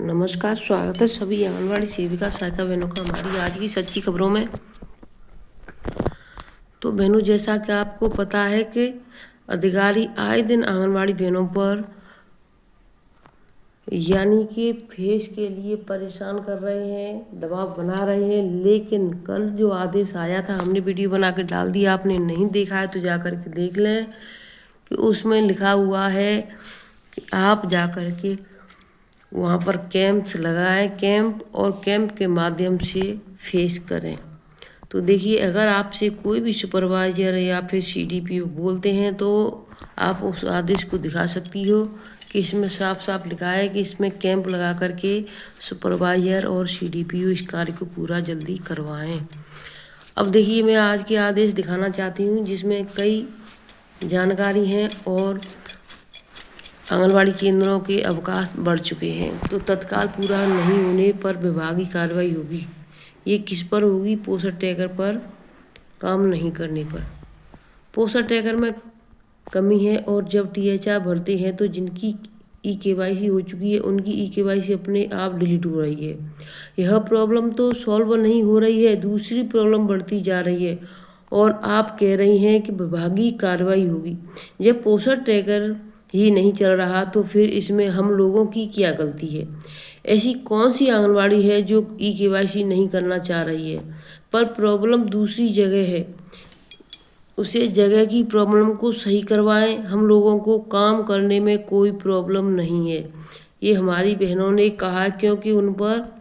नमस्कार, स्वागत है सभी आंगनवाड़ी सेविका सहायिका बहनों का हमारी आज की सच्ची खबरों में। तो बहनों, जैसा कि आपको पता है कि अधिकारी आए दिन आंगनवाड़ी बहनों पर यानी कि फेस के लिए परेशान कर रहे हैं, दबाव बना रहे हैं। लेकिन कल जो आदेश आया था, हमने वीडियो बना के डाल दिया, आपने नहीं देखा है तो जा कर के देख लें कि उसमें लिखा हुआ है कि आप जा कर के वहाँ पर कैंप्स लगाएं, कैंप के माध्यम से फेस करें। तो देखिए, अगर आपसे कोई भी सुपरवाइजर या फिर सीडीपीओ बोलते हैं तो आप उस आदेश को दिखा सकती हो कि इसमें साफ साफ लिखा है कि इसमें कैंप लगा करके सुपरवाइजर और सीडीपीओ इस कार्य को पूरा जल्दी करवाएं। अब देखिए, मैं आज के आदेश दिखाना चाहती हूँ जिसमें कई जानकारी हैं और आंगनवाड़ी केंद्रों के अवकाश बढ़ चुके हैं, तो तत्काल पूरा नहीं होने पर विभागीय कार्रवाई होगी। ये किस पर होगी? पोषण ट्रैकर पर काम नहीं करने पर। पोषण ट्रैकर में कमी है और जब टीएचआर भरते हैं तो जिनकी ई-केवाईसी हो चुकी है उनकी ई-केवाईसी अपने आप डिलीट हो रही है। यह प्रॉब्लम तो सॉल्व नहीं हो रही है, दूसरी प्रॉब्लम बढ़ती जा रही है और आप कह रही हैं कि विभागीय कार्रवाई होगी। जब पोषण ट्रैकर ही नहीं चल रहा तो फिर इसमें हम लोगों की क्या गलती है? ऐसी कौन सी आंगनवाड़ी है जो ई-केवाईसी नहीं करना चाह रही है? पर प्रॉब्लम दूसरी जगह है, उसे जगह की प्रॉब्लम को सही करवाएं। हम लोगों को काम करने में कोई प्रॉब्लम नहीं है, ये हमारी बहनों ने कहा, क्योंकि उन पर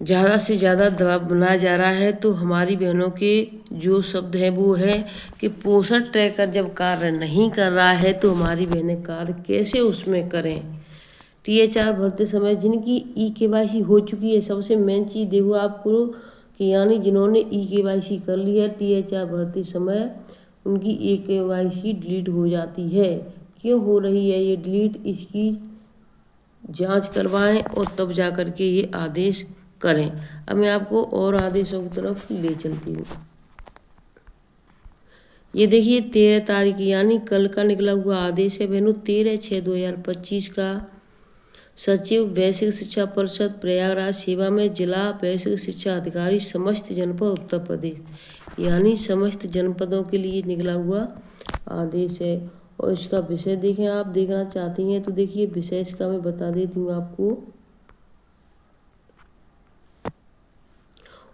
ज़्यादा से ज़्यादा दबाव बनाया जा रहा है। तो हमारी बहनों के जो शब्द हैं वो है कि पोषण ट्रैकर जब कार्य नहीं कर रहा है तो हमारी बहनें कार्य कैसे उसमें करें? टीएचआर भरते समय जिनकी ई-केवाईसी हो चुकी है, सबसे मेन चीज़ देखो आपको कि यानी जिन्होंने ई-केवाईसी कर ली है, टीएचआर भरते समय उनकी ई-केवाईसी डिलीट हो जाती है। क्यों हो रही है ये डिलीट? इसकी जांच करवाएं और तब जा कर के ये आदेश करें। अब मैं आपको और आदेशों की तरफ ले चलती हूँ। ये देखिए 13 तारीख यानी कल का निकला हुआ आदेश है बहनों, 13/6/2025 का। सचिव वैश्विक शिक्षा परिषद प्रयागराज सेवा में जिला वैश्विक शिक्षा अधिकारी समस्त जनपद उत्तर प्रदेश, यानी समस्त जनपदों के लिए निकला हुआ आदेश है। और इसका विषय देखें, आप देखना चाहती हैं तो देखिए विषय इसका मैं बता देती हूँ आपको।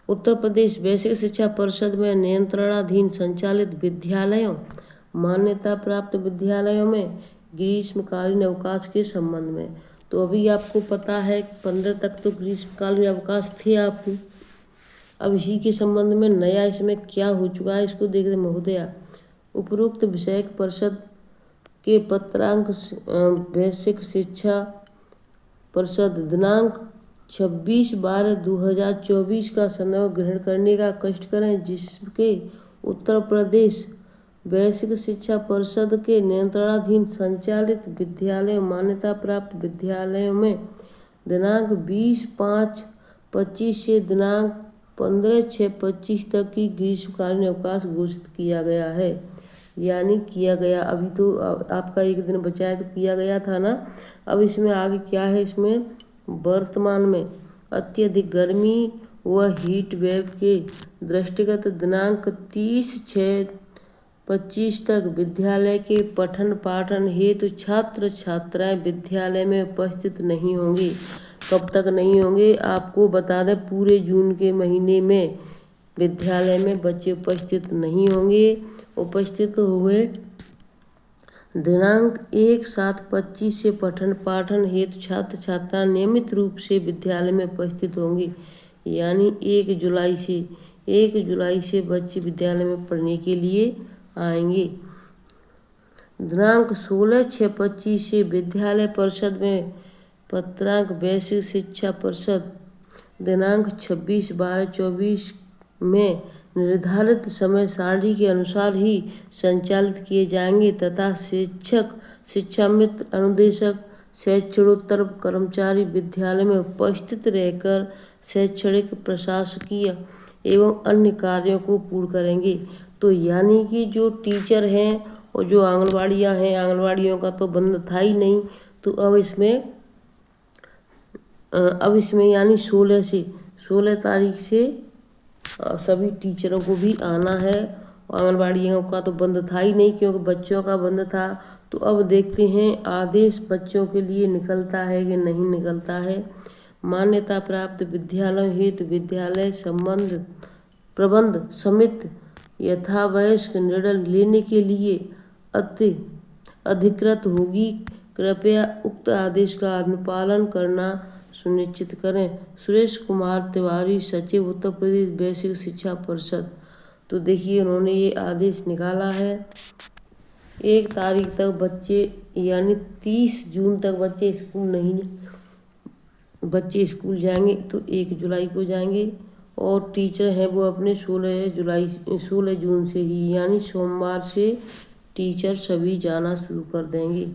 उत्तर प्रदेश वैश्विक शिक्षा परिषद में नियंत्रणाधीन संचालित विद्यालयों, मान्यता प्राप्त विद्यालयों में ग्रीष्मकालीन अवकाश के संबंध में। तो अभी आपको पता है 15 तक तो ग्रीष्मकालीन अवकाश थे आपके। अब इसी के संबंध में नया इसमें क्या हो चुका है इसको देखते महोदया। उपरोक्त विषयक परिषद के पत्रांक वैश्विक शिक्षा परिषद दिनांक 26/12/2024 का संदर्भ ग्रहण करने का कष्ट करें, जिसके उत्तर प्रदेश वैश्विक शिक्षा परिषद के नियंत्रणाधीन संचालित विद्यालयों, मान्यता प्राप्त विद्यालयों में दिनांक 20/5/25 से दिनांक 15/6/25 तक की ग्रीष्मकालीन अवकाश घोषित किया गया है। यानी किया गया, अभी तो आपका एक दिन बचा है तो किया गया था ना। अब इसमें आगे क्या है? इसमें वर्तमान में अत्यधिक गर्मी व हीट वेव के दृष्टिगत दिनांक 30/6/25 तक विद्यालय के पठन पाठन हेतु छात्र छात्राएं विद्यालय में उपस्थित नहीं होंगे। कब तक नहीं होंगे? आपको बता दें, पूरे जून के महीने में विद्यालय में बच्चे उपस्थित नहीं होंगे। उपस्थित हुए दिनांक 1/7/25 से पठन पाठन हेतु छात्र छात्रा नियमित रूप से विद्यालय में उपस्थित होंगे। यानी 1 जुलाई से बच्चे विद्यालय में पढ़ने के लिए आएंगे। दिनांक 16/6/25 से विद्यालय परिषद में पत्रांक वैश्विक शिक्षा परिषद दिनांक 26/12/24 में निर्धारित समय सारणी के अनुसार ही संचालित किए जाएंगे तथा शिक्षक, शिक्षा मित्र, अनुदेशक, शैक्षणोत्तर कर्मचारी विद्यालय में उपस्थित रहकर शैक्षणिक, प्रशासकीय एवं अन्य कार्यों को पूर्ण करेंगे। तो यानी कि जो टीचर हैं और जो आंगनवाड़ियाँ हैं, आंगनवाड़ियों का तो बंद था ही नहीं, तो अब इसमें अब इसमें यानी 16 तारीख से सभी टीचरों को भी आना है। आंगनबाड़ियों का तो बंद था ही नहीं, क्योंकि बच्चों का बंद था। तो अब देखते हैं आदेश बच्चों के लिए निकलता है कि नहीं निकलता है। मान्यता प्राप्त विद्यालयों हेतु विद्यालय प्रबंध समिति यथावश्यक निर्णय लेने के लिए अधिकृत होगी। कृपया उक्त आदेश का अनुपालन करना सुनिश्चित करें। सुरेश कुमार तिवारी, सचिव, उत्तर प्रदेश बेसिक शिक्षा परिषद। तो देखिए उन्होंने ये आदेश निकाला है। 1 तारीख तक बच्चे यानी 30 जून तक बच्चे स्कूल जाएंगे, तो 1 जुलाई को जाएंगे। और टीचर हैं वो अपने 16 जून से ही यानी सोमवार से टीचर सभी जाना शुरू कर देंगे।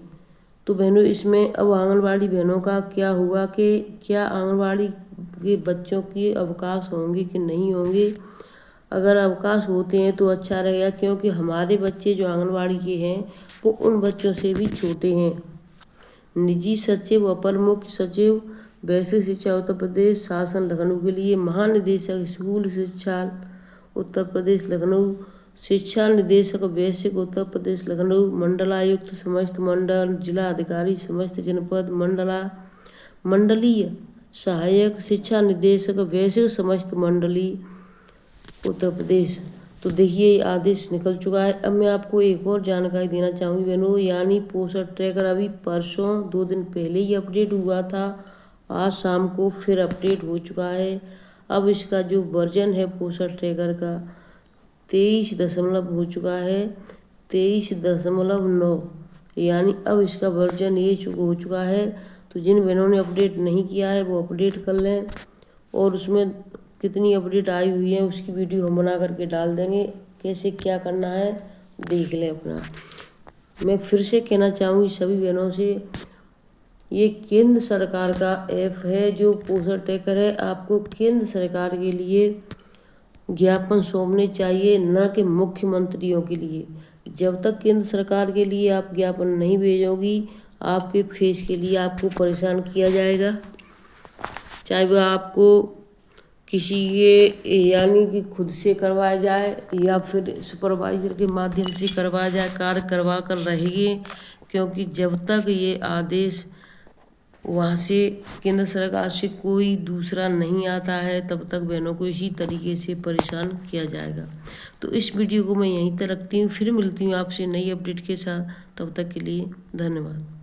तो बहनों इसमें अब आंगनबाड़ी बहनों का क्या हुआ कि क्या आंगनबाड़ी के बच्चों के अवकाश होंगे कि नहीं होंगे। अगर अवकाश होते हैं तो अच्छा रहेगा, क्योंकि हमारे बच्चे जो आंगनबाड़ी के हैं वो उन बच्चों से भी छोटे हैं। निजी सचिव, अपर मुख्य सचिव बेसिक शिक्षा उत्तर प्रदेश शासन लखनऊ के लिए, महानिदेशक स्कूल शिक्षा उत्तर प्रदेश लखनऊ, शिक्षा निदेशक बेसिक उत्तर प्रदेश लखनऊ, मंडलायुक्त समस्त मंडल, जिला अधिकारी समस्त जनपद, मंडलीय सहायक शिक्षा निदेशक बेसिक समस्त मंडली उत्तर प्रदेश। तो देखिए आदेश निकल चुका है। अब मैं आपको एक और जानकारी देना चाहूँगी बहनों, यानी पोषण ट्रैकर अभी परसों 2 दिन पहले ही अपडेट हुआ था। आज शाम को फिर अपडेट हो चुका है। अब इसका जो वर्जन है पोषण ट्रैकर का 23 हो चुका है, 23.9, यानी अब इसका वर्जन ये हो चुका है। तो जिन बहनों ने अपडेट नहीं किया है वो अपडेट कर लें, और उसमें कितनी अपडेट आई हुई है उसकी वीडियो हम बना करके डाल देंगे। कैसे क्या करना है देख लें अपना। मैं फिर से कहना चाहूँगी सभी बहनों से, ये केंद्र सरकार का ऐप है जो पोषण ट्रैकर है। आपको केंद्र सरकार के लिए ज्ञापन सौंपने चाहिए, न कि मुख्यमंत्रियों के लिए। जब तक केंद्र सरकार के लिए आप ज्ञापन नहीं भेजोगी, आपके फेस के लिए आपको परेशान किया जाएगा। चाहे वह आपको किसी के यानी कि खुद से करवाया जाए या फिर सुपरवाइजर के माध्यम से करवाया जाए, कार्य करवा कर रहेगी। क्योंकि जब तक ये आदेश वहाँ से केंद्र सरकार से कोई दूसरा नहीं आता है, तब तक बहनों को इसी तरीके से परेशान किया जाएगा। तो इस वीडियो को मैं यहीं तक रखती हूँ, फिर मिलती हूँ आपसे नई अपडेट के साथ। तब तक के लिए धन्यवाद।